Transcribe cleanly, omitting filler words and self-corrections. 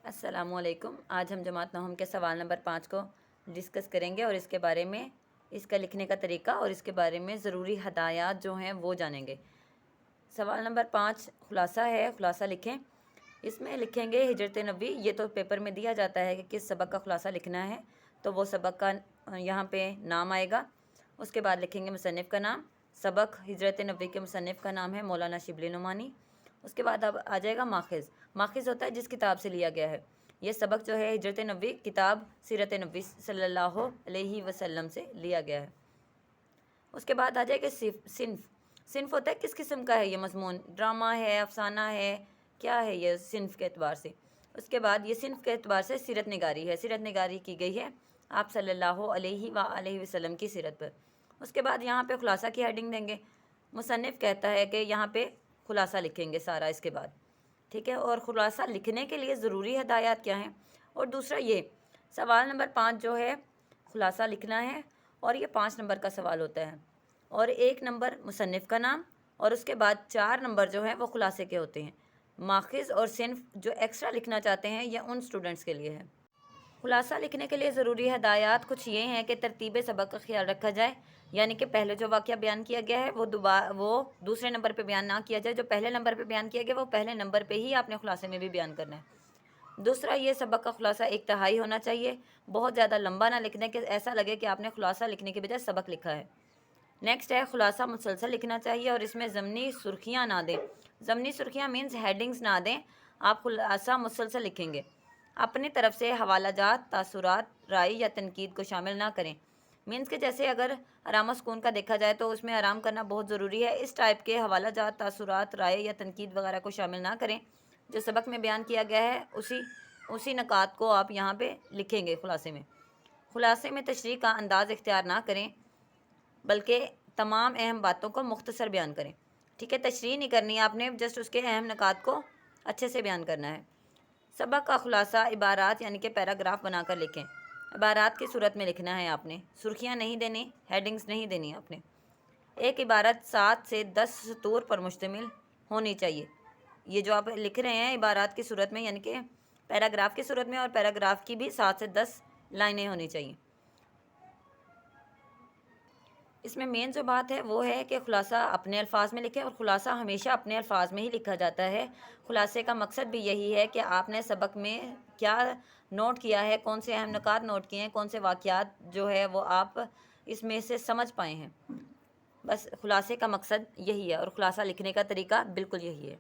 السلام علیکم۔ آج ہم جماعت نہم کے سوال نمبر 5 کو ڈسکس کریں گے اور اس کے بارے میں اس کا لکھنے کا طریقہ اور اس کے بارے میں ضروری ہدایات جو ہیں وہ جانیں گے۔ سوال نمبر 5 خلاصہ ہے، خلاصہ لکھیں۔ اس میں لکھیں گے ہجرت نبوی۔ یہ تو پیپر میں دیا جاتا ہے کہ کس سبق کا خلاصہ لکھنا ہے، تو وہ سبق کا یہاں پہ نام آئے گا۔ اس کے بعد لکھیں گے مصنف کا نام۔ سبق ہجرت نبوی کے مصنف کا نام ہے مولانا شبلی نعمانی۔ اس کے بعد اب آ جائے گا ماخذ۔ ماخذ ہوتا ہے جس کتاب سے لیا گیا ہے۔ یہ سبق جو ہے ہجرت نبوی کتاب سیرت نبوی صلی اللہ علیہ وسلم سے لیا گیا ہے۔ اس کے بعد آ جائے گا صنف۔ صنف ہوتا ہے کس قسم کا ہے یہ مضمون، ڈرامہ ہے، افسانہ ہے، کیا ہے یہ صنف کے اعتبار سے۔ اس کے بعد یہ صنف کے اعتبار سے سیرت نگاری ہے، سیرت نگاری کی گئی ہے آپ صلی اللہ علیہ وآلہ وسلم کی سیرت پر۔ اس کے بعد یہاں پہ خلاصہ کی ہیڈنگ دیں گے۔ مصنف کہتا ہے کہ یہاں پہ خلاصہ لکھیں گے سارا اس کے بعد، ٹھیک ہے۔ اور خلاصہ لکھنے کے لیے ضروری ہدایات کیا ہیں، اور دوسرا یہ سوال نمبر 5 جو ہے خلاصہ لکھنا ہے، اور یہ 5 نمبر کا سوال ہوتا ہے، اور 1 نمبر مصنف کا نام، اور اس کے بعد 4 نمبر جو ہیں وہ خلاصے کے ہوتے ہیں۔ ماخذ اور صنف جو ایکسٹرا لکھنا چاہتے ہیں یہ ان سٹوڈنٹس کے لیے ہے۔ خلاصہ لکھنے کے لیے ضروری ہدایات کچھ یہ ہیں کہ ترتیب سبق کا خیال رکھا جائے، یعنی کہ پہلے جو واقعہ بیان کیا گیا ہے وہ دوسرے نمبر پہ بیان نہ کیا جائے، جو پہلے نمبر پہ بیان کیا گیا وہ پہلے نمبر پہ ہی آپ نے خلاصے میں بھی بیان کرنا ہے۔ دوسرا یہ سبق کا خلاصہ 1 تہائی ہونا چاہیے، بہت زیادہ لمبا نہ لکھ دیں کہ ایسا لگے کہ آپ نے خلاصہ لکھنے کے بجائے سبق لکھا ہے۔ نیکسٹ ہے خلاصہ مسلسل لکھنا چاہیے اور اس میں ضمنی سرخیاں نہ دیں۔ ضمنی سرخیاں مینز ہیڈنگز نہ دیں، آپ خلاصہ مسلسل لکھیں گے۔ اپنی طرف سے حوالہ جات، تاثرات، رائے یا تنقید کو شامل نہ کریں۔ مینز کہ جیسے اگر آرام و سکون کا دیکھا جائے تو اس میں آرام کرنا بہت ضروری ہے، اس ٹائپ کے حوالہ جات، تاثرات، رائے یا تنقید وغیرہ کو شامل نہ کریں۔ جو سبق میں بیان کیا گیا ہے اسی نکات کو آپ یہاں پہ لکھیں گے خلاصے میں۔ خلاصے میں تشریح کا انداز اختیار نہ کریں، بلکہ تمام اہم باتوں کو مختصر بیان کریں، ٹھیک ہے۔ تشریح نہیں کرنی ہے آپ نے، جسٹ اس کے اہم نکات کو اچھے سے بیان کرنا ہے۔ سبق کا خلاصہ عبارات یعنی کہ پیراگراف بنا کر لکھیں۔ عبارات کی صورت میں لکھنا ہے آپ نے، سرخیاں نہیں دینی، ہیڈنگز نہیں دینی آپ نے۔ ایک عبارت 7 سے 10 سطور پر مشتمل ہونی چاہیے۔ یہ جو آپ لکھ رہے ہیں عبارات کی صورت میں یعنی کہ پیراگراف کی صورت میں، اور پیراگراف کی بھی 7 سے 10 لائنیں ہونی چاہیے۔ اس میں مین جو بات ہے وہ ہے کہ خلاصہ اپنے الفاظ میں لکھیں، اور خلاصہ ہمیشہ اپنے الفاظ میں ہی لکھا جاتا ہے۔ خلاصے کا مقصد بھی یہی ہے کہ آپ نے سبق میں کیا نوٹ کیا ہے، کون سے اہم نکات نوٹ کیے ہیں، کون سے واقعات جو ہے وہ آپ اس میں سے سمجھ پائے ہیں۔ بس خلاصے کا مقصد یہی ہے، اور خلاصہ لکھنے کا طریقہ بالکل یہی ہے۔